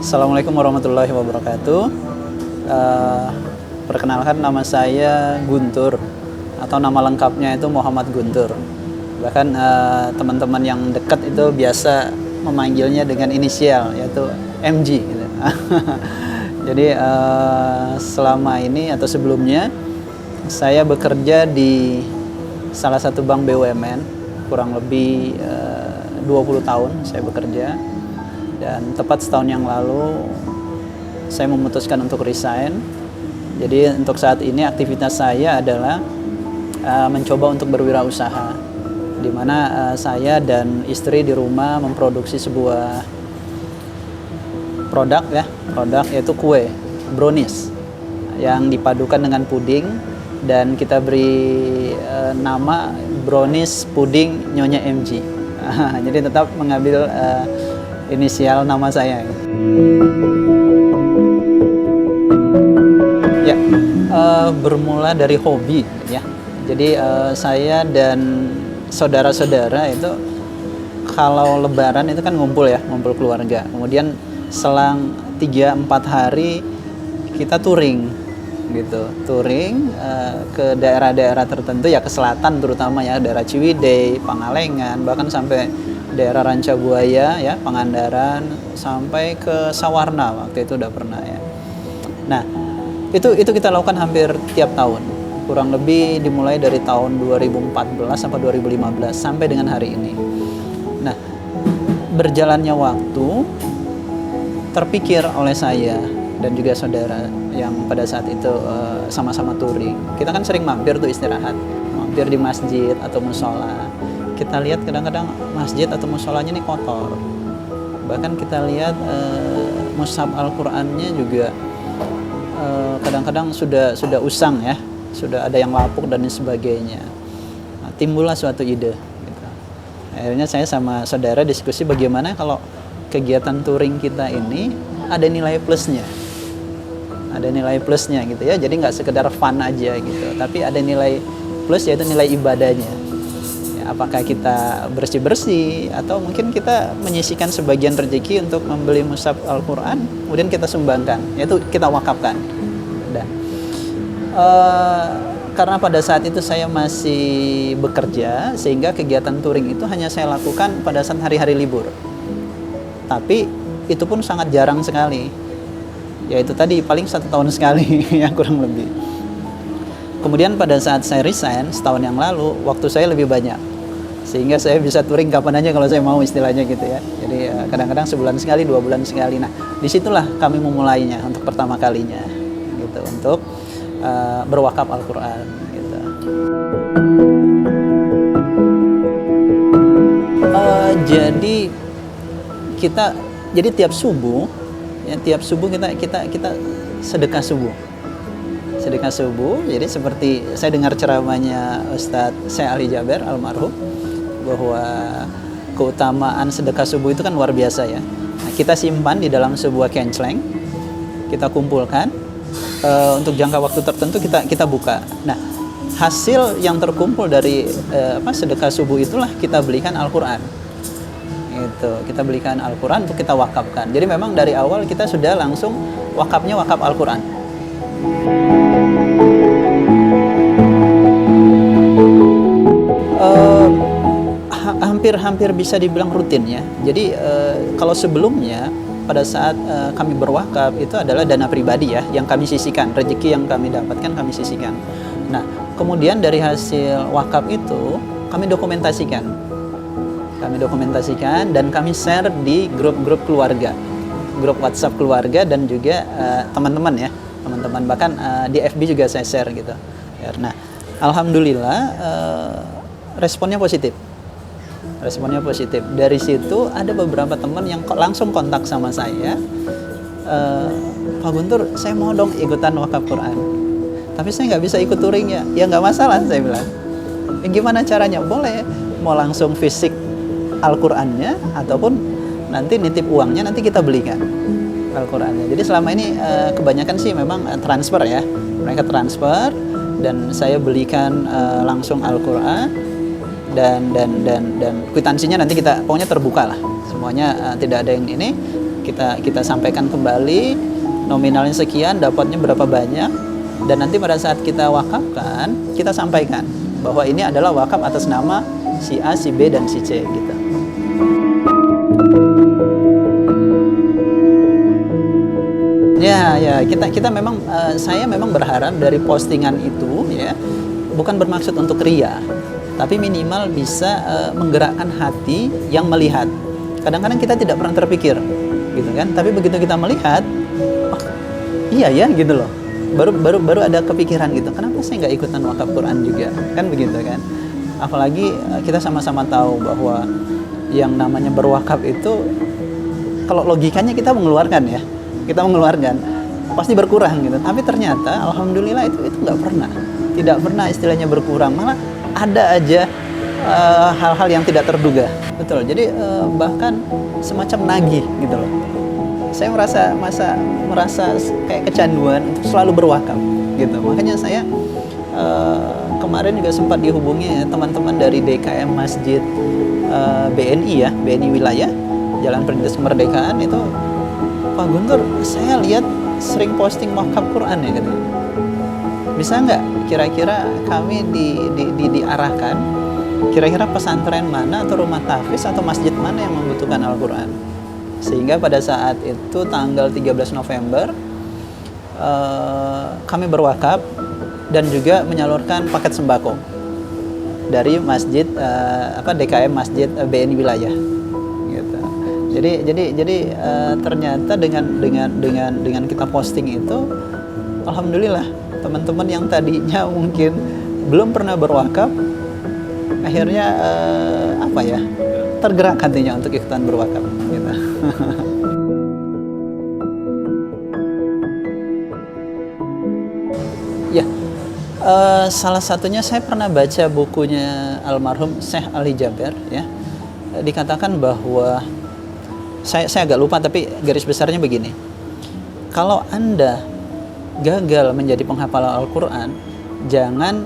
Assalamualaikum warahmatullahi wabarakatuh. Eh, Perkenalkan, nama saya Guntur, atau nama lengkapnya itu Muhammad Guntur. Bahkan teman-teman yang dekat itu biasa memanggilnya dengan inisial, yaitu MG gitu. Jadi selama ini atau sebelumnya saya bekerja di salah satu bank BUMN, kurang lebih 20 tahun saya bekerja. Dan tepat setahun yang lalu saya memutuskan untuk resign. Jadi untuk saat ini aktivitas saya adalah mencoba untuk berwirausaha, di mana saya dan istri di rumah memproduksi sebuah produk yaitu kue brownies yang dipadukan dengan puding, dan kita beri nama brownies puding Nyonya MG. Jadi tetap mengambil inisial nama saya. Ya, bermula dari hobi ya. Jadi saya dan saudara-saudara itu kalau lebaran itu kan ngumpul keluarga. Kemudian selang 3-4 hari kita touring gitu. Touring ke daerah-daerah tertentu ya, ke selatan terutama ya, daerah Ciwidey, Pangalengan, bahkan sampai daerah Rancabuaya ya, Pangandaran, sampai ke Sawarna waktu itu udah pernah ya. Nah, itu kita lakukan hampir tiap tahun. Kurang lebih dimulai dari tahun 2014 sampai 2015 sampai dengan hari ini. Nah, berjalannya waktu terpikir oleh saya dan juga saudara yang pada saat itu sama-sama touring. Kita kan sering mampir tuh istirahat, mampir di masjid atau musola. Kita lihat kadang-kadang masjid atau musolanya ini kotor. Bahkan kita lihat mushaf Al-Qur'annya juga kadang-kadang sudah usang ya, sudah ada yang lapuk dan sebagainya. Nah, timbullah suatu ide gitu. Akhirnya saya sama saudara diskusi bagaimana kalau kegiatan touring kita ini ada nilai plusnya. Ada nilai plusnya gitu ya. Jadi nggak sekedar fun aja gitu, tapi ada nilai plus, yaitu nilai ibadahnya. Apakah kita bersih-bersih atau mungkin kita menyisihkan sebagian rezeki untuk membeli mushaf Al-Quran, kemudian kita sumbangkan, yaitu kita wakafkan. Dan karena pada saat itu saya masih bekerja, sehingga kegiatan touring itu hanya saya lakukan pada saat hari-hari libur. Tapi itu pun sangat jarang sekali, yaitu tadi paling 1 tahun sekali ya, kurang lebih. Kemudian pada saat saya resign setahun yang lalu, waktu saya lebih banyak, sehingga saya bisa touring kapan aja kalau saya mau, istilahnya gitu ya. Jadi kadang-kadang sebulan sekali, 2 bulan sekali. Nah, disitulah kami memulainya untuk pertama kalinya gitu, untuk berwakaf Al-Quran gitu. Jadi tiap subuh kita sedekah subuh. Sedekah subuh. Jadi seperti saya dengar ceramahnya Ustadz Syekh Ali Jaber almarhum, bahwa keutamaan sedekah subuh itu kan luar biasa ya. Nah, kita simpan di dalam sebuah kenceleng, kita kumpulkan untuk jangka waktu tertentu, kita buka. Nah, hasil yang terkumpul dari sedekah subuh itulah kita belikan Al-Quran. Itu kita belikan Al-Quran untuk kita wakafkan. Jadi memang dari awal kita sudah langsung wakafnya wakaf Al-Quran. Hampir bisa dibilang rutin ya. Jadi kalau sebelumnya pada saat kami berwakaf itu adalah dana pribadi ya, yang kami sisihkan, rezeki yang kami dapatkan kami sisihkan. Nah, kemudian dari hasil wakaf itu kami dokumentasikan dan kami share di grup-grup keluarga, grup WhatsApp keluarga, dan juga teman-teman, bahkan di FB juga saya share gitu. Nah, alhamdulillah responnya positif. Dari situ ada beberapa teman yang langsung kontak sama saya, Pak Guntur, saya mau dong ikutan wakaf Quran, tapi saya nggak bisa ikut touring ya. Ya nggak masalah, saya bilang. Gimana caranya? Boleh, mau langsung fisik Al-Qurannya, ataupun nanti nitip uangnya, nanti kita belikan Al-Qurannya. Jadi selama ini kebanyakan sih memang transfer ya, mereka transfer dan saya belikan langsung Al-Quran, dan kwitansinya nanti kita pokoknya terbuka lah semuanya, tidak ada yang ini. kita sampaikan kembali, nominalnya sekian, dapatnya berapa banyak, dan nanti pada saat kita wakafkan, kita sampaikan bahwa ini adalah wakaf atas nama si A, si B, dan si C gitu. Ya, kita memang saya memang berharap dari postingan itu ya, bukan bermaksud untuk ria, tapi minimal bisa menggerakkan hati yang melihat. Kadang-kadang kita tidak pernah terpikir, gitu kan? Tapi begitu kita melihat, oh, iya ya, gitu loh. Baru ada kepikiran gitu. Kenapa saya nggak ikutan wakaf Quran juga? Kan begitu kan? Apalagi kita sama-sama tahu bahwa yang namanya berwakaf itu, kalau logikanya kita mengeluarkan ya, pasti berkurang gitu. Tapi ternyata, alhamdulillah itu nggak pernah, tidak pernah istilahnya berkurang. Malah ada aja hal-hal yang tidak terduga, betul. Jadi bahkan semacam nagih gitu loh. Saya merasa kayak kecanduan untuk selalu berwakaf gitu. Makanya saya kemarin juga sempat dihubungi teman-teman dari DKM Masjid BNI ya, BNI wilayah Jalan Perintis Kemerdekaan itu, Pak Guntur, saya lihat sering posting wakaf Quran ya gitu. Bisa nggak kira-kira kami diarahkan kira-kira pesantren mana atau rumah tahfiz atau masjid mana yang membutuhkan Al-Quran, sehingga pada saat itu tanggal 13 November kami berwakaf dan juga menyalurkan paket sembako dari masjid DKM Masjid BNI wilayah gitu. Jadi ternyata dengan kita posting itu, alhamdulillah teman-teman yang tadinya mungkin belum pernah berwakaf akhirnya tergerak hatinya untuk ikutan berwakaf gitu. Ya, salah satunya saya pernah baca bukunya almarhum Syekh Ali Jaber ya. Dikatakan bahwa saya agak lupa tapi garis besarnya begini. Kalau Anda gagal menjadi penghafal Al-Quran, jangan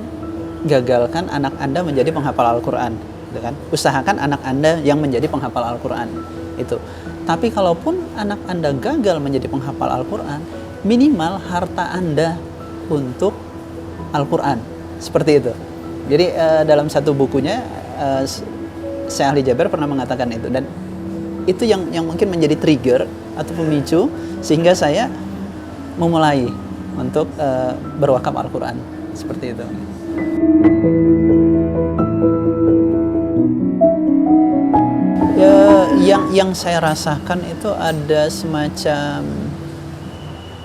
gagalkan anak Anda menjadi penghafal Al-Quran, gitu kan? Usahakan anak Anda yang menjadi penghafal Al-Quran itu. Tapi kalaupun anak Anda gagal menjadi penghafal Al-Quran, minimal harta Anda untuk Al-Quran, seperti itu. Jadi dalam satu bukunya Syekh Ali Jaber pernah mengatakan itu, dan itu yang mungkin menjadi trigger atau pemicu sehingga saya memulai untuk berwakaf Al-Quran seperti itu. Ya, yang saya rasakan itu ada semacam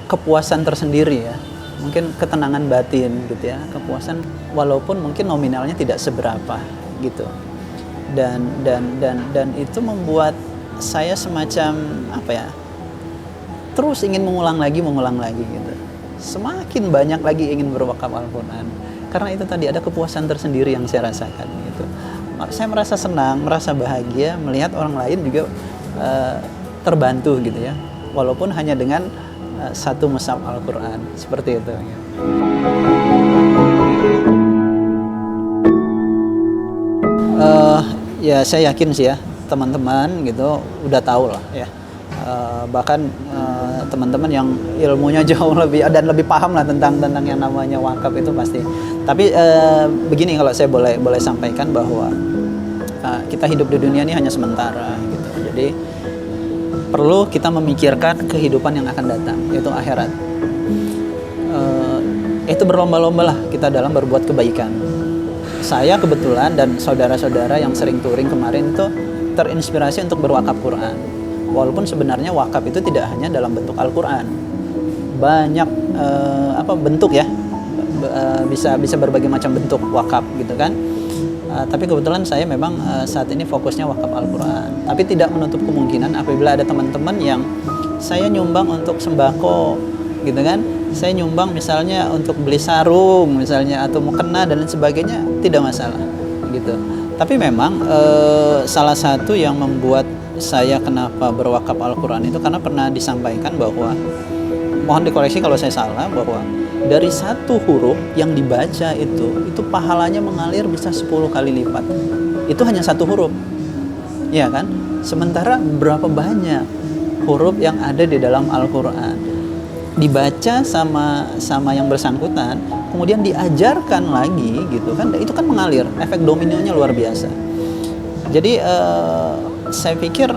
kepuasan tersendiri ya, mungkin ketenangan batin gitu ya, kepuasan walaupun mungkin nominalnya tidak seberapa gitu, dan itu membuat saya semacam terus ingin mengulang lagi gitu, semakin banyak lagi ingin berwakaf Al-Quran. Karena itu tadi ada kepuasan tersendiri yang saya rasakan gitu. Saya merasa senang, merasa bahagia melihat orang lain juga terbantu gitu ya, walaupun hanya dengan satu mushaf Al-Quran seperti itu. Gitu. Ya saya yakin sih ya teman-teman gitu udah tahu lah ya. Bahkan teman-teman yang ilmunya jauh lebih dan lebih paham lah tentang yang namanya wakaf itu pasti. Tapi begini, kalau saya boleh sampaikan bahwa kita hidup di dunia ini hanya sementara gitu. Jadi perlu kita memikirkan kehidupan yang akan datang, yaitu akhirat. Itu berlomba-lomba lah kita dalam berbuat kebaikan. Saya kebetulan dan saudara-saudara yang sering touring kemarin itu terinspirasi untuk berwakaf Quran. Walaupun sebenarnya wakaf itu tidak hanya dalam bentuk Al-Quran, banyak bentuk ya, bisa berbagai macam bentuk wakaf gitu kan. Tapi kebetulan saya memang saat ini fokusnya wakaf Al-Quran. Tapi tidak menutup kemungkinan apabila ada teman-teman yang saya nyumbang untuk sembako gitu kan, saya nyumbang misalnya untuk beli sarung misalnya atau mukena dan lain sebagainya, tidak masalah gitu. Tapi memang salah satu yang membuat saya kenapa berwakaf Al-Quran itu karena pernah disampaikan bahwa, mohon dikoreksi kalau saya salah, bahwa dari satu huruf yang dibaca itu pahalanya mengalir bisa 10 kali lipat. Itu hanya satu huruf, ya kan? Sementara berapa banyak huruf yang ada di dalam Al-Quran, dibaca sama yang bersangkutan, kemudian diajarkan lagi gitu kan, itu kan mengalir, efek dominonya luar biasa. Jadi saya pikir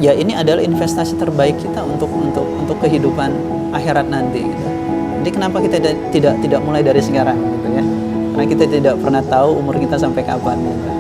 ya ini adalah investasi terbaik kita untuk kehidupan akhirat nanti gitu. Jadi kenapa kita tidak mulai dari sekarang gitu ya, karena kita tidak pernah tahu umur kita sampai kapan gitu.